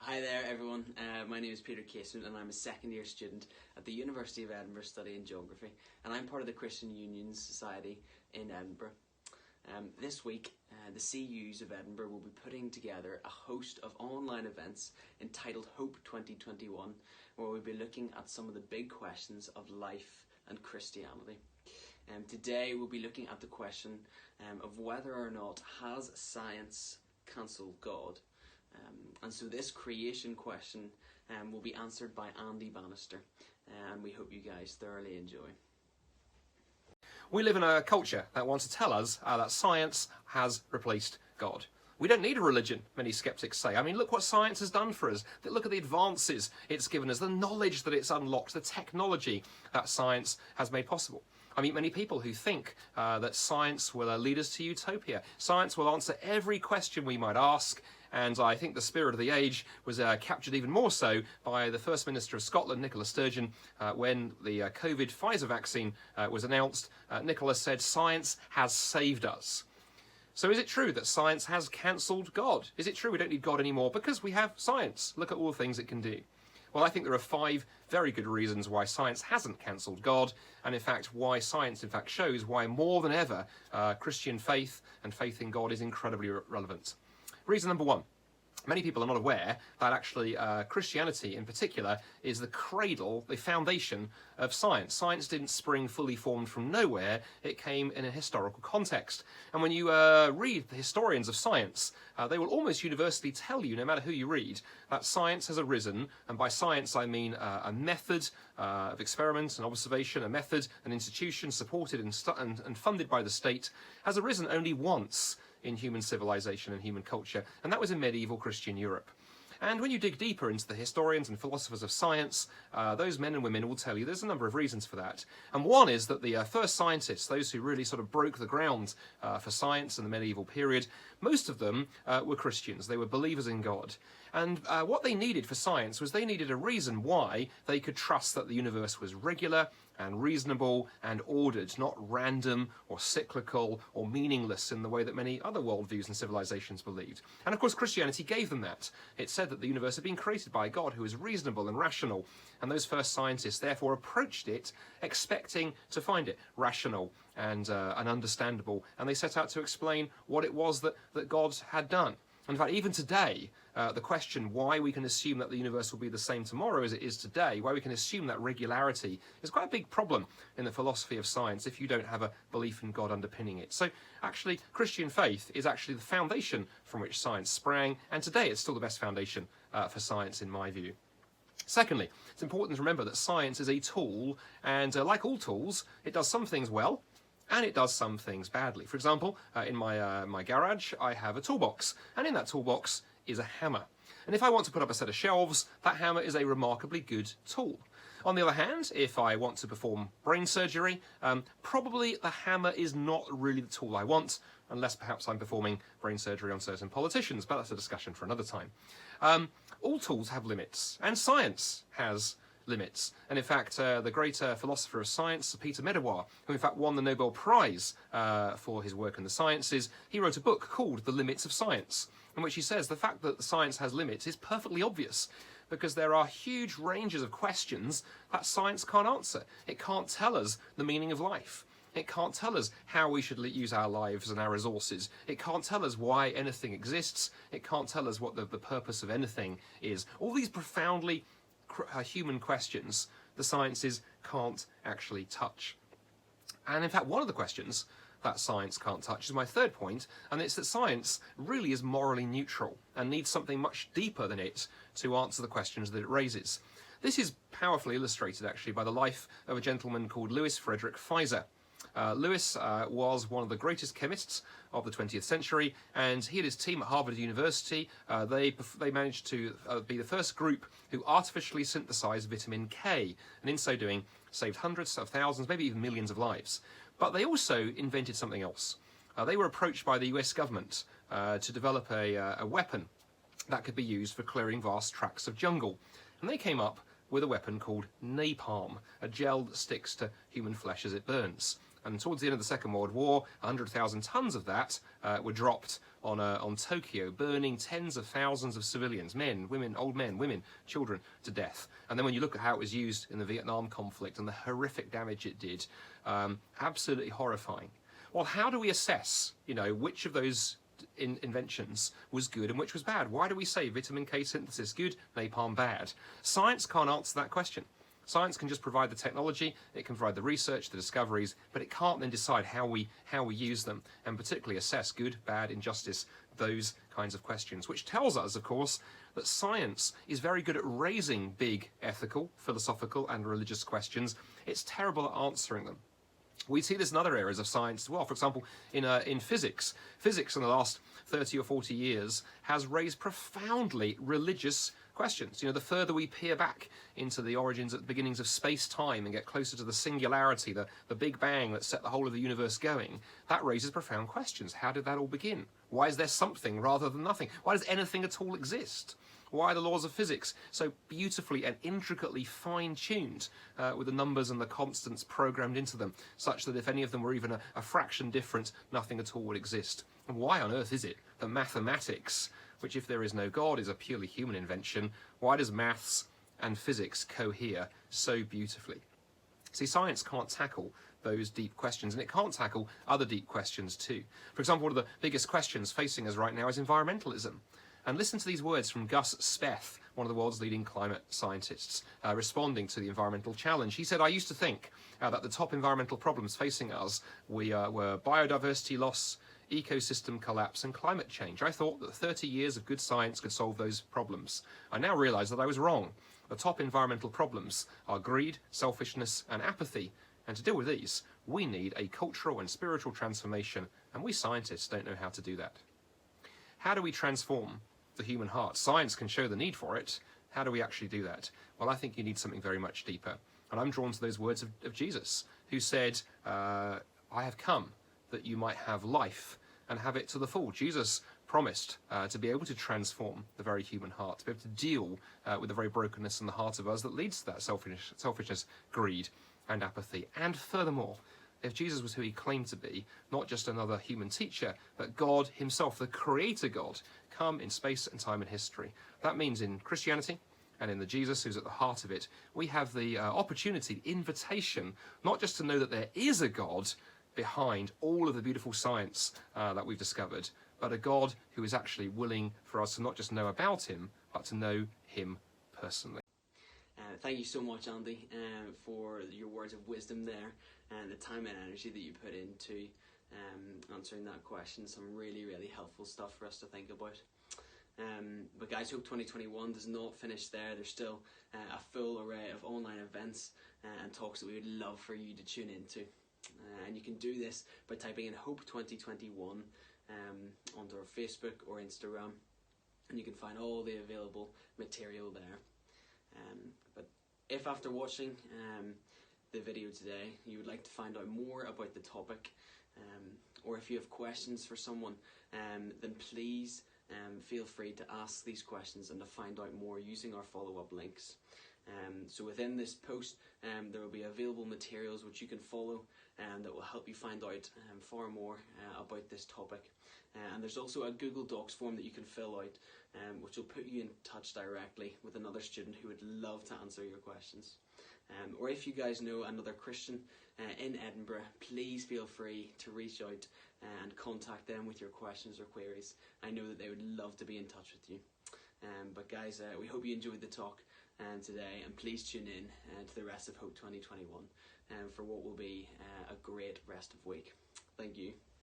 Hi there everyone, my name is Peter Casement and I'm a second year student at the University of Edinburgh studying geography, and I'm part of the Christian Union Society in Edinburgh. This week the CUs of Edinburgh will be putting together a host of online events entitled HOPE 2021, where we'll be looking at some of the big questions of life and Christianity. Today we'll be looking at the question of whether or not has science cancelled God. And so this creation question will be answered by Andy Bannister, and we hope you guys thoroughly enjoy. We live in a culture that wants to tell us that science has replaced God. We don't need a religion, many skeptics say. I mean, look what science has done for us. Look at the advances it's given us, the knowledge that it's unlocked, the technology that science has made possible. I meet many people who think that science will lead us to utopia. Science will answer every question we might ask, and I think the spirit of the age was captured even more so by the First Minister of Scotland, Nicola Sturgeon, when the COVID Pfizer vaccine was announced. Nicola said, "Science has saved us." So is it true that science has cancelled God? Is it true we don't need God anymore because we have science? Look at all the things it can do. Well, I think there are 5 very good reasons why science hasn't cancelled God, and in fact why science in fact shows why more than ever Christian faith and faith in God is incredibly relevant. Reason number 1. Many people are not aware that actually Christianity in particular is the cradle, the foundation of science. Science didn't spring fully formed from nowhere, it came in a historical context. And when you read the historians of science, they will almost universally tell you, no matter who you read, that science has arisen, and by science I mean a method of experiment and observation, a method, an institution supported and funded by the state, has arisen only once in human civilization and human culture, and that was in medieval Christian Europe. And when you dig deeper into the historians and philosophers of science, those men and women will tell you there's a number of reasons for that. And one is that the first scientists, those who really sort of broke the ground for science in the medieval period, most of them were Christians. They were believers in God. And what they needed for science was they needed a reason why they could trust that the universe was regular and reasonable and ordered, not random or cyclical or meaningless in the way that many other worldviews and civilizations believed. And of course Christianity gave them that. It said that the universe had been created by God who is reasonable and rational, and those first scientists therefore approached it expecting to find it rational and understandable, and they set out to explain what it was that God had done. In fact, even today, the question why we can assume that the universe will be the same tomorrow as it is today, why we can assume that regularity, is quite a big problem in the philosophy of science if you don't have a belief in God underpinning it. So actually, Christian faith is actually the foundation from which science sprang, and today it's still the best foundation for science in my view. Secondly, it's important to remember that science is a tool, and like all tools, it does some things well, and it does some things badly. For example, in my garage, I have a toolbox, and in that toolbox is a hammer. And if I want to put up a set of shelves, that hammer is a remarkably good tool. On the other hand, if I want to perform brain surgery, probably the hammer is not really the tool I want, unless perhaps I'm performing brain surgery on certain politicians, but that's a discussion for another time. All tools have limits, and science has limits. And in fact, the great philosopher of science, Peter Medawar, who in fact won the Nobel Prize for his work in the sciences, he wrote a book called The Limits of Science, in which he says the fact that science has limits is perfectly obvious, because there are huge ranges of questions that science can't answer. It can't tell us the meaning of life. It can't tell us how we should use our lives and our resources. It can't tell us why anything exists. It can't tell us what the purpose of anything is. All these profoundly human questions the sciences can't actually touch. And in fact, one of the questions that science can't touch is my third point, and it's that science really is morally neutral and needs something much deeper than it to answer the questions that it raises. This is powerfully illustrated actually by the life of a gentleman called Louis Frederick Pfizer. Louis was one of the greatest chemists of the 20th century, and he and his team at Harvard University, they managed to be the first group who artificially synthesized vitamin K, and in so doing saved hundreds of thousands, maybe even millions of lives. But they also invented something else. They were approached by the US government to develop a weapon that could be used for clearing vast tracts of jungle, and they came up with a weapon called napalm, a gel that sticks to human flesh as it burns. And towards the end of the Second World War, 100,000 tons of that were dropped on Tokyo, burning tens of thousands of civilians, men, women, children, to death. And then when you look at how it was used in the Vietnam conflict and the horrific damage it did, absolutely horrifying. Well, how do we assess, which of those inventions was good and which was bad? Why do we say vitamin K synthesis good, napalm bad? Science can't answer that question. Science can just provide the technology, it can provide the research, the discoveries, but it can't then decide how we use them, and particularly assess good, bad, injustice, those kinds of questions. Which tells us, of course, that science is very good at raising big ethical, philosophical, and religious questions. It's terrible at answering them. We see this in other areas of science as well. For example, in physics. Physics in the last 30 or 40 years has raised profoundly religious questions. The further we peer back into the origins at the beginnings of space-time and get closer to the singularity, the Big Bang that set the whole of the universe going, that raises profound questions. How did that all begin? Why is there something rather than nothing? Why does anything at all exist? Why are the laws of physics so beautifully and intricately fine-tuned with the numbers and the constants programmed into them, such that if any of them were even a fraction different, nothing at all would exist? And why on earth is it that mathematics, which if there is no God is a purely human invention, why does maths and physics cohere so beautifully? See, science can't tackle those deep questions, and it can't tackle other deep questions too. For example, one of the biggest questions facing us right now is environmentalism. And listen to these words from Gus Speth, one of the world's leading climate scientists, responding to the environmental challenge. He said, "I used to think that the top environmental problems facing us were biodiversity loss, ecosystem collapse, and climate change. I thought that 30 years of good science could solve those problems. I now realise that I was wrong. The top environmental problems are greed, selfishness, and apathy. And to deal with these, we need a cultural and spiritual transformation, and we scientists don't know how to do that." How do we transform the human heart? Science can show the need for it. How do we actually do that? Well, I think you need something very much deeper. And I'm drawn to those words of Jesus, who said, I have come that you might have life and have it to the full. Jesus promised to be able to transform the very human heart, to be able to deal with the very brokenness in the heart of us that leads to that selfishness, greed, and apathy. And furthermore, if Jesus was who he claimed to be, not just another human teacher, but God himself, the creator God, come in space and time and history. That means in Christianity and in the Jesus who's at the heart of it, we have the opportunity, invitation, not just to know that there is a God behind all of the beautiful science that we've discovered, but a God who is actually willing for us to not just know about him, but to know him personally. Thank you so much, Andy, for your words of wisdom there and the time and energy that you put into answering that question. Some really, really helpful stuff for us to think about. But guys, HOPE 2021 does not finish there. There's still a full array of online events and talks that we would love for you to tune into. And you can do this by typing in HOPE 2021 onto our Facebook or Instagram, and you can find all the available material there. But if after watching the video today you would like to find out more about the topic, or if you have questions for someone, then please feel free to ask these questions and to find out more using our follow-up links. So within this post there will be available materials which you can follow that will help you find out far more about this topic. And there's also a Google Docs form that you can fill out, which will put you in touch directly with another student who would love to answer your questions. Or if you guys know another Christian in Edinburgh, please feel free to reach out and contact them with your questions or queries. I know that they would love to be in touch with you. But guys, we hope you enjoyed the talk today, and please tune in to the rest of HOPE 2021 for what will be a great rest of week. Thank you.